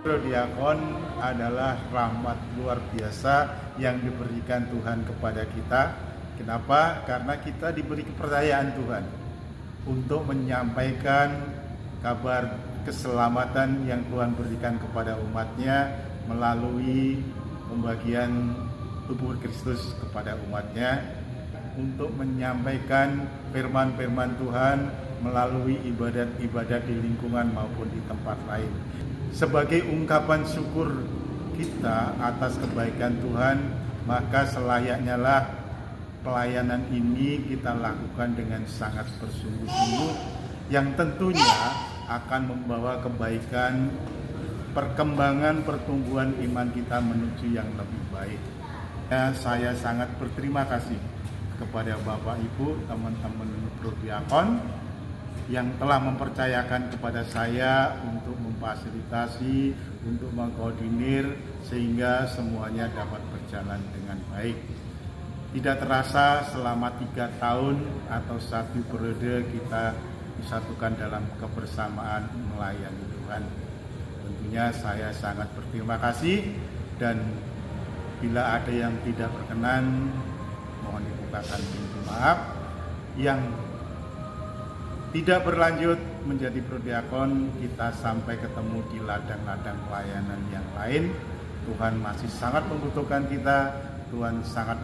Prodiakon adalah rahmat luar biasa yang diberikan Tuhan kepada kita. Kenapa? Karena kita diberi kepercayaan Tuhan untuk menyampaikan kabar keselamatan yang Tuhan berikan kepada umatnya melalui pembagian tubuh Kristus kepada umatnya, untuk menyampaikan firman-firman Tuhan melalui ibadat-ibadat di lingkungan maupun di tempat lain. Sebagai ungkapan syukur kita atas kebaikan Tuhan, maka selayaknya lah pelayanan ini kita lakukan dengan sangat bersungguh-sungguh, yang tentunya akan membawa kebaikan, perkembangan, pertumbuhan iman kita menuju yang lebih baik. Saya sangat berterima kasih kepada Bapak Ibu, teman-teman Prodiakon yang telah mempercayakan kepada saya untuk memfasilitasi, untuk mengkoordinir sehingga semuanya dapat berjalan dengan baik. Tidak terasa selama 3 tahun atau 1 periode kita disatukan dalam kebersamaan melayani Tuhan. Tentunya saya sangat berterima kasih, dan bila ada yang tidak berkenan, mohon dibukakan pintu maaf. Yang tidak berlanjut menjadi prodiakon, kita sampai ketemu di ladang-ladang pelayanan yang lain. Tuhan masih sangat membutuhkan kita, Tuhan sangat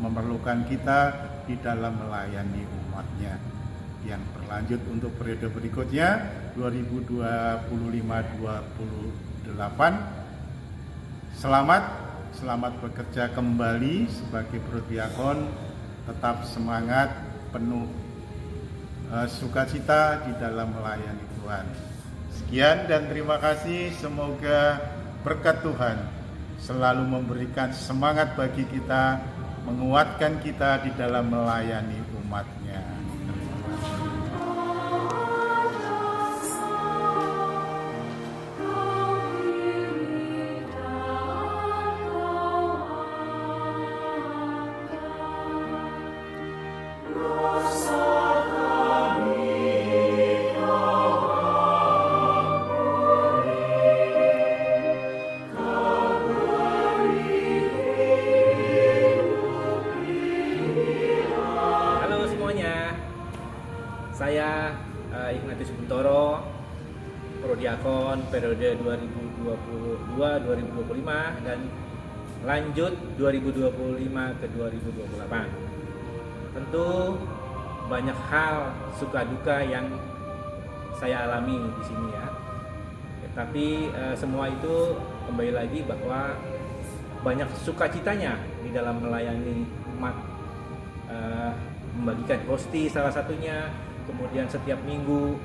memerlukan kita di dalam melayani umatnya. Yang berlanjut untuk periode berikutnya 2025-2028. Selamat bekerja kembali sebagai prodiakon. Tetap semangat, penuh sukacita di dalam melayani Tuhan. Sekian dan terima kasih. Semoga berkat Tuhan selalu memberikan semangat bagi kita, menguatkan kita di dalam melayani umatnya. Saya Ignatius Buntoro, Prodiakon periode 2022-2025 dan lanjut 2025 ke 2028. Tentu banyak hal suka duka yang saya alami di sini ya. Tapi semua itu kembali lagi bahwa banyak sukacitanya di dalam melayani umat, membagikan hosti salah satunya. Kemudian setiap minggu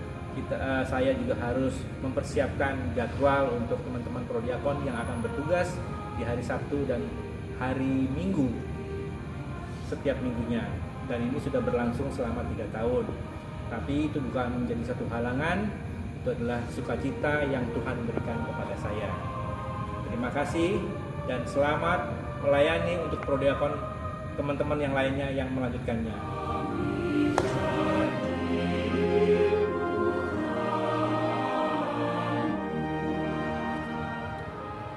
saya juga harus mempersiapkan jadwal untuk teman-teman prodiakon yang akan bertugas di hari Sabtu dan hari Minggu setiap minggunya. Dan ini sudah berlangsung selama 3 tahun. Tapi itu bukan menjadi satu halangan, itu adalah sukacita yang Tuhan berikan kepada saya. Terima kasih dan selamat melayani untuk prodiakon teman-teman yang lainnya yang melanjutkannya.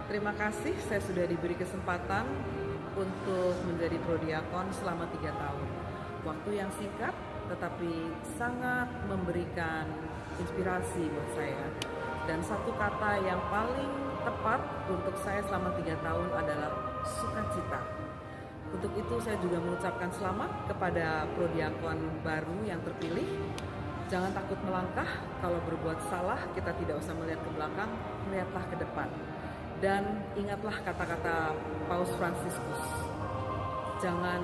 Terima kasih, saya sudah diberi kesempatan untuk menjadi prodiakon selama 3 tahun. Waktu yang singkat tetapi sangat memberikan inspirasi buat saya. Dan satu kata yang paling tepat untuk saya selama 3 tahun adalah sukacita. Untuk itu saya juga mengucapkan selamat kepada prodiakon baru yang terpilih. Jangan takut melangkah, kalau berbuat salah kita tidak usah melihat ke belakang, melihatlah ke depan. Dan ingatlah kata-kata Paus Fransiskus, jangan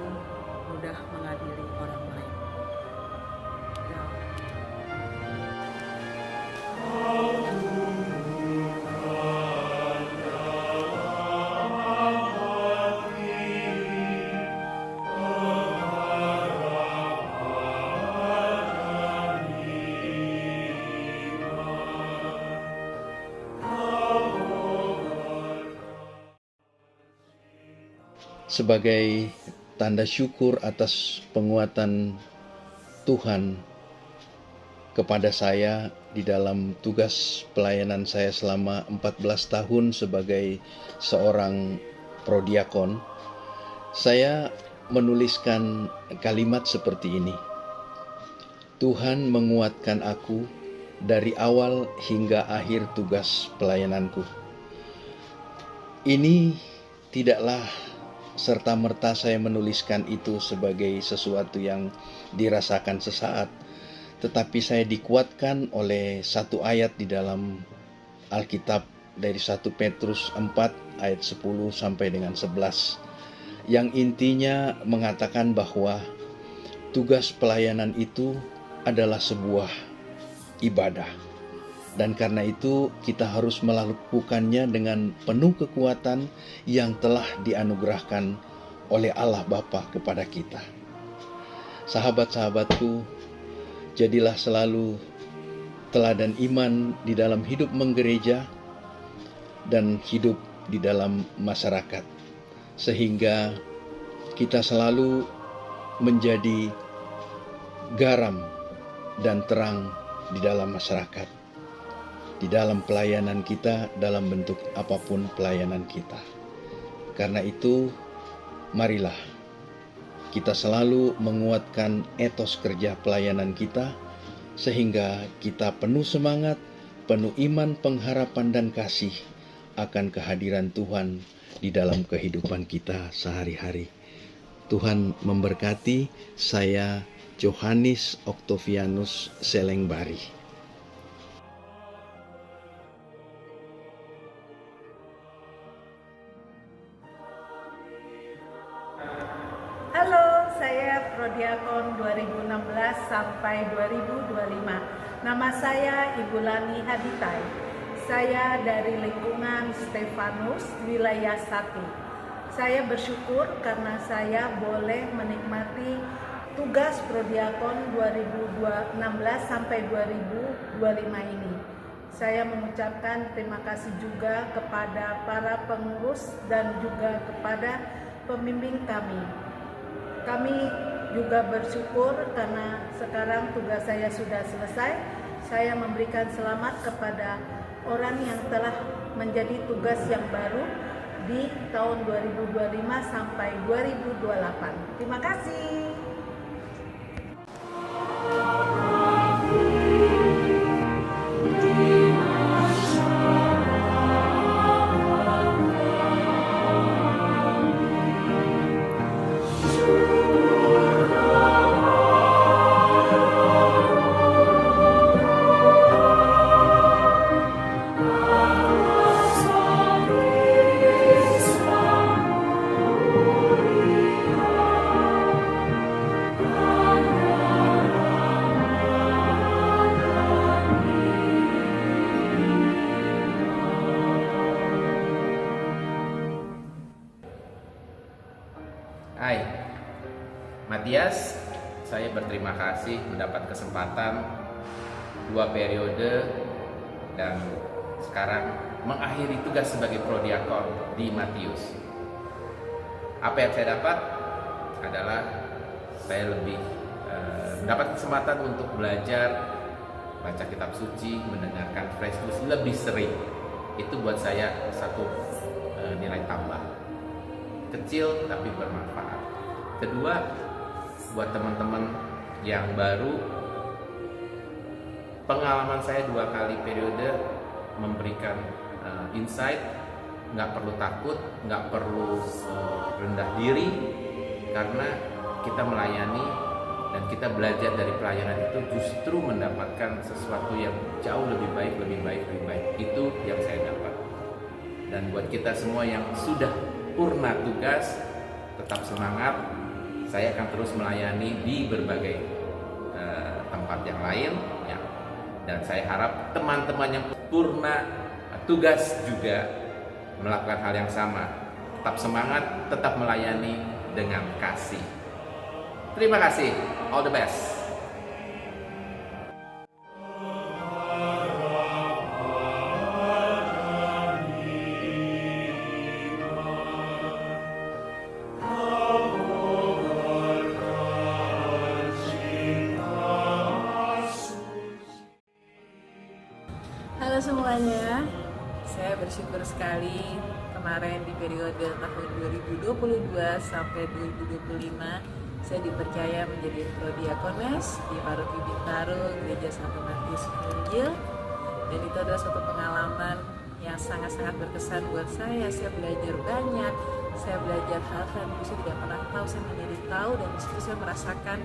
mudah mengadili orang lain. Ya. Sebagai tanda syukur atas penguatan Tuhan kepada saya di dalam tugas pelayanan saya selama 14 tahun sebagai seorang prodiakon, saya menuliskan kalimat seperti ini. Tuhan menguatkan aku dari awal hingga akhir tugas pelayananku. Ini tidaklah serta-merta saya menuliskan itu sebagai sesuatu yang dirasakan sesaat, tetapi saya dikuatkan oleh satu ayat di dalam Alkitab dari 1 Petrus 4 ayat 10 sampai dengan 11, yang intinya mengatakan bahwa tugas pelayanan itu adalah sebuah ibadah. Dan karena itu kita harus melakukannya dengan penuh kekuatan yang telah dianugerahkan oleh Allah Bapa kepada kita. Sahabat-sahabatku, jadilah selalu teladan iman di dalam hidup menggereja dan hidup di dalam masyarakat, sehingga kita selalu menjadi garam dan terang di dalam masyarakat, di dalam pelayanan kita, dalam bentuk apapun pelayanan kita. Karena itu, marilah kita selalu menguatkan etos kerja pelayanan kita, sehingga kita penuh semangat, penuh iman, pengharapan, dan kasih akan kehadiran Tuhan di dalam kehidupan kita sehari-hari. Tuhan memberkati. Saya Johannes Octavianus Selengbari. Halo, saya Prodiakon 2016 sampai 2025. Nama saya Ibu Lani Haditai. Saya dari lingkungan Stefanus, wilayah 1. Saya bersyukur karena saya boleh menikmati tugas Prodiakon 2016 sampai 2025 ini. Saya mengucapkan terima kasih juga kepada para pengurus dan juga kepada pembimbing kami. Kami juga bersyukur karena sekarang tugas saya sudah selesai. Saya memberikan selamat kepada orang yang telah menjadi tugas yang baru di tahun 2025 sampai 2028. Terima kasih. Hai, Matias, saya berterima kasih mendapat kesempatan 2 periode dan sekarang mengakhiri tugas sebagai prodiakon di Matius. Apa yang saya dapat adalah saya lebih mendapat kesempatan untuk belajar baca kitab suci, mendengarkan fresh news lebih sering. Itu buat saya satu nilai tambah. Kecil tapi bermanfaat. Kedua, buat teman-teman yang baru, pengalaman saya 2 kali periode memberikan insight. Nggak perlu takut, nggak perlu rendah diri, karena kita melayani dan kita belajar dari pelayanan itu justru mendapatkan sesuatu yang jauh lebih baik. Itu yang saya dapat. Dan buat kita semua yang sudah purna tugas, tetap semangat. Saya akan terus melayani di berbagai tempat yang lain ya. Dan saya harap teman-teman yang purna tugas juga melakukan hal yang sama. Tetap semangat, tetap melayani dengan kasih. Terima kasih. All the best. semuanya, saya bersyukur sekali kemarin di periode tahun 2022 sampai 2025 saya dipercaya menjadi prodiakones di Paroki Bintaro Gereja Santo Matius Injil, dan itu adalah suatu pengalaman yang sangat-sangat berkesan buat saya. Saya belajar banyak, saya belajar hal-hal yang saya tidak pernah tahu, saya menjadi tahu, dan disitu saya merasakan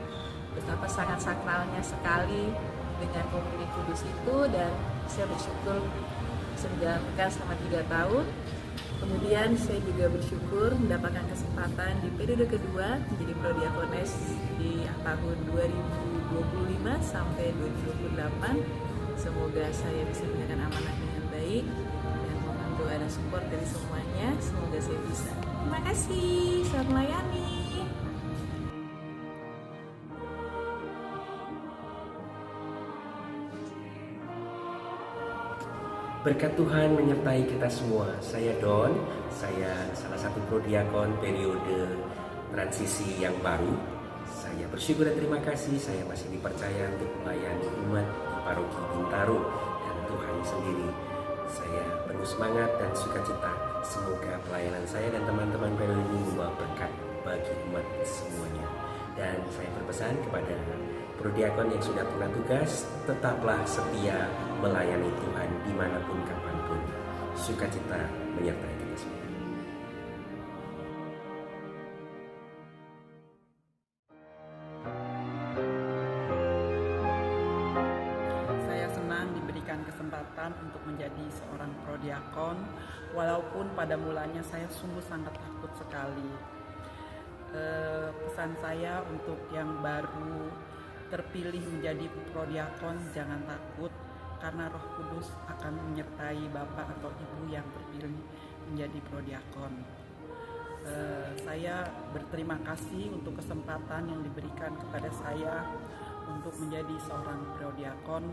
betapa sangat sakralnya sekali dengan komunitas kudus itu, dan saya bersyukur bisa menjalankan selama 3 tahun. Kemudian saya juga bersyukur mendapatkan kesempatan di periode kedua menjadi prodiakones di tahun 2025 sampai 2028. Semoga saya bisa menjalankan amanah dengan baik dan mohon doa dan support dari semuanya. Semoga saya bisa. Terima kasih, selamat melayani. Berkat Tuhan menyertai kita semua. Saya Don, saya salah satu prodiakon periode transisi yang baru. Saya bersyukur dan terima kasih saya masih dipercaya untuk melayani umat di Paroki Bintaro dan Tuhan sendiri. Saya penuh semangat dan sukacita. Semoga pelayanan saya dan teman-teman periode ini membawa berkat bagi umat semuanya. Dan saya berpesan kepada prodiakon yang sudah pernah tugas, tetaplah setia melayani Tuhan dimanapun kapanpun. Sukacita menyertai kita semua. Saya senang diberikan kesempatan untuk menjadi seorang prodiakon, walaupun pada mulanya saya sungguh sangat takut sekali. Pesan saya untuk yang baru terpilih menjadi prodiakon, jangan takut, karena Roh Kudus akan menyertai Bapak atau Ibu yang terpilih menjadi prodiakon. Saya berterima kasih untuk kesempatan yang diberikan kepada saya untuk menjadi seorang prodiakon,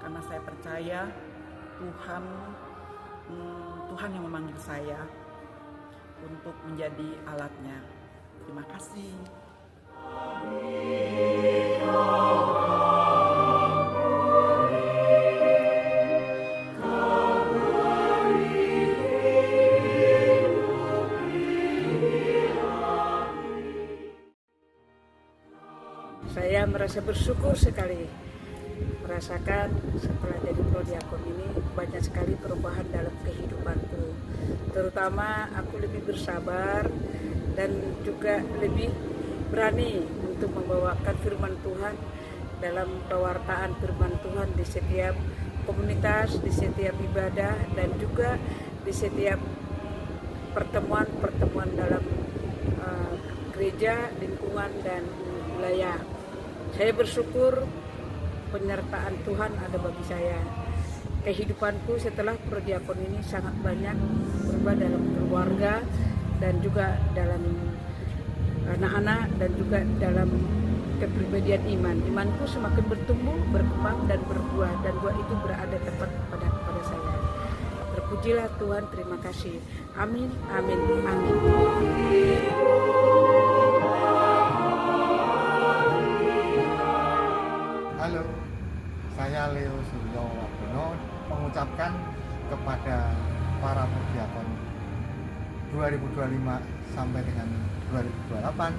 karena saya percaya Tuhan yang memanggil saya untuk menjadi alatnya. Terima kasih. Saya merasa bersyukur sekali merasakan setelah jadi prodiakon ini banyak sekali perubahan dalam kehidupanku. Terutama aku lebih bersabar dan juga lebih berani untuk membawakan firman Tuhan dalam pewartaan firman Tuhan di setiap komunitas, di setiap ibadah, dan juga di setiap pertemuan-pertemuan dalam gereja, lingkungan, dan wilayah. Saya bersyukur penyertaan Tuhan ada bagi saya. Kehidupanku setelah prodiakon ini sangat banyak berubah dalam keluarga dan juga dalam anak-anak dan juga dalam kepribadian iman. Imanku semakin bertumbuh, berkembang, dan berbuah, dan buah itu berada tepat pada saya. Terpujilah Tuhan, terima kasih. Amin, amin, amin. Halo, saya Leo Suryo Wabono mengucapkan kepada para prodiakon 2025 sampai dengan 2028,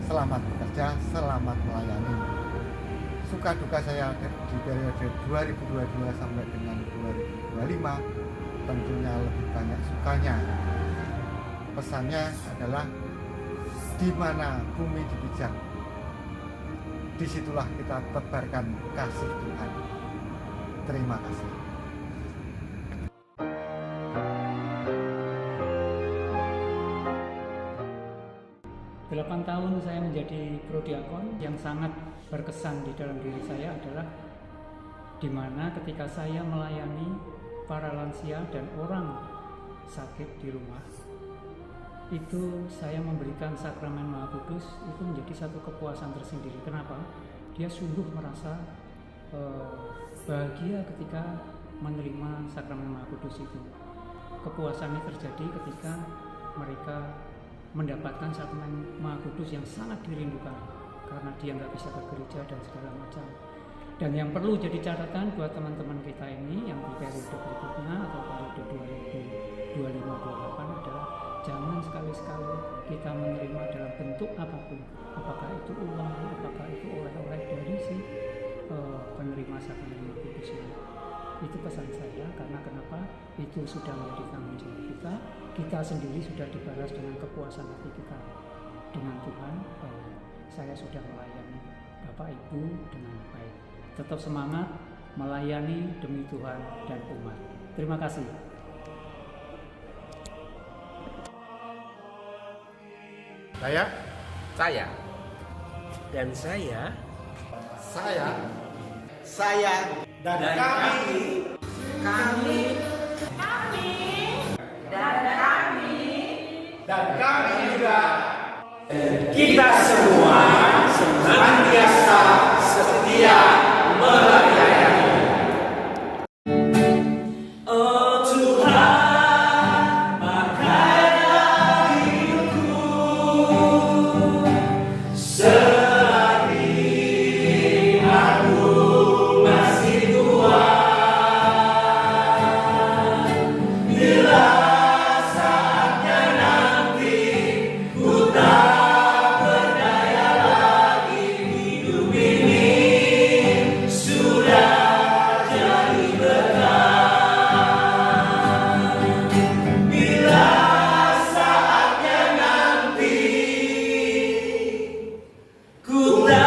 selamat bekerja, selamat melayani. Suka duka saya di periode 2022 sampai dengan 2025 tentunya lebih banyak sukanya. Pesannya adalah di mana bumi dipijak, disitulah kita tebarkan kasih Tuhan. Terima kasih. 8 tahun saya menjadi prodiakon, yang sangat berkesan di dalam diri saya adalah di mana ketika saya melayani para lansia dan orang sakit di rumah, itu saya memberikan sakramen Maha Kudus, itu menjadi satu kepuasan tersendiri. Kenapa? Dia sungguh merasa bahagia ketika menerima sakramen Maha Kudus itu. Kepuasannya terjadi ketika mereka mendapatkan sakramen Maha Kudus yang sangat dirindukan karena dia nggak bisa ke gereja dan segala macam. Dan yang perlu jadi catatan buat teman-teman kita ini yang di periode berikutnya atau periode 2025-28 adalah jangan sekali-sekali kita menerima dalam bentuk apapun, apakah itu uang, apakah itu oleh-oleh dari si penerima sakrament Roh Kudus ini. Itu pesan saya, karena kenapa? Itu sudah menjadi tanggung jawab kita. Kita sendiri sudah dibalas dengan kepuasan hati kita dengan Tuhan bahwa saya sudah melayani Bapak Ibu dengan baik. Tetap semangat melayani demi Tuhan dan umat. Terima kasih. Saya. Dan saya. Dan kami. Dan kami juga. Kita semua senantiasa setia melayani. Oh Tuhan, pakailah hidupku selagi aku masih kuat. Bila saatnya nanti ku tak berdaya lagi, hidup ini sudah jadi berkah. Bila saatnya nanti ku tak